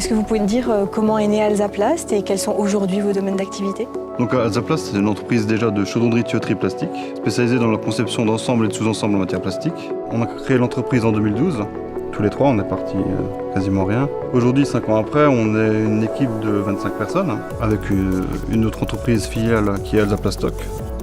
Est-ce que vous pouvez me dire comment est née Alsaplast et quels sont aujourd'hui vos domaines d'activité? Donc Alsaplast, c'est une entreprise déjà de chaudronnerie-tuyauterie plastique, spécialisée dans la conception d'ensembles et de sous-ensembles en matière plastique. On a créé l'entreprise en 2012. Tous les trois, on est parti quasiment rien. Aujourd'hui, 5 ans après, on est une équipe de 25 personnes, avec une autre entreprise filiale qui est Alsaplastoc,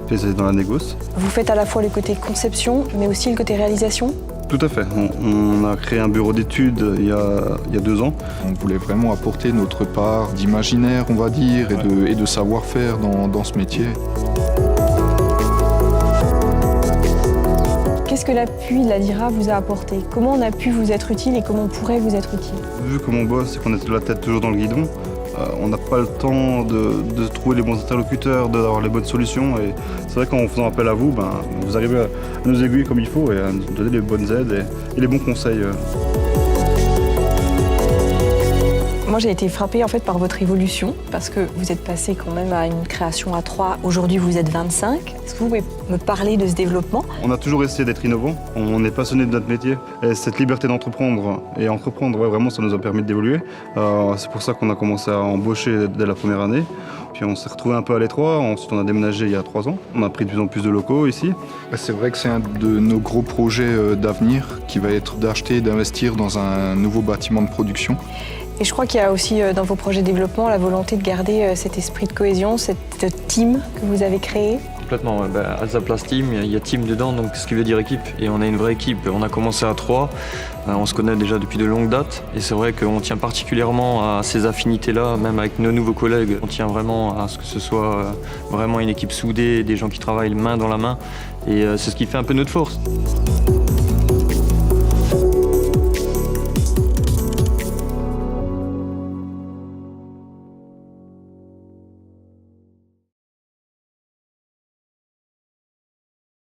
spécialisée dans la négoce. Vous faites à la fois le côté conception, mais aussi le côté réalisation? Tout à fait. On a créé un bureau d'études il y a 2 ans. On voulait vraiment apporter notre part d'imaginaire, on va dire, et de savoir-faire dans ce métier. Qu'est-ce que l'appui de la DIRA vous a apporté? Comment on a pu vous être utile et comment on pourrait vous être utile? Vu que mon boss, c'est qu'on est la tête toujours dans le guidon, on n'a pas le temps de trouver les bons interlocuteurs, d'avoir les bonnes solutions. Et c'est vrai qu'en faisant appel à vous, vous arrivez à nous aiguiller comme il faut et à nous donner les bonnes aides et les bons conseils. Moi, j'ai été frappée en fait par votre évolution parce que vous êtes passé quand même à une création à 3. Aujourd'hui, vous êtes 25. Est-ce que vous pouvez me parler de ce développement? On a toujours essayé d'être innovant. On est passionné de notre métier. Et cette liberté d'entreprendre et entreprendre, vraiment, ça nous a permis d'évoluer. C'est pour ça qu'on a commencé à embaucher dès la première année. Puis on s'est retrouvé un peu à l'étroit. Ensuite, on a déménagé il y a 3 ans. On a pris de plus en plus de locaux ici. C'est vrai que c'est un de nos gros projets d'avenir qui va être d'acheter et d'investir dans un nouveau bâtiment de production. Et je crois qu'il y a aussi dans vos projets de développement la volonté de garder cet esprit de cohésion, cette team que vous avez créée. Complètement, ouais. Alsaplast Team, il y a team dedans, donc ce qui veut dire équipe. Et on a une vraie équipe. On a commencé à 3, on se connaît déjà depuis de longues dates. Et c'est vrai qu'on tient particulièrement à ces affinités-là, même avec nos nouveaux collègues. On tient vraiment à ce que ce soit vraiment une équipe soudée, des gens qui travaillent main dans la main. Et c'est ce qui fait un peu notre force.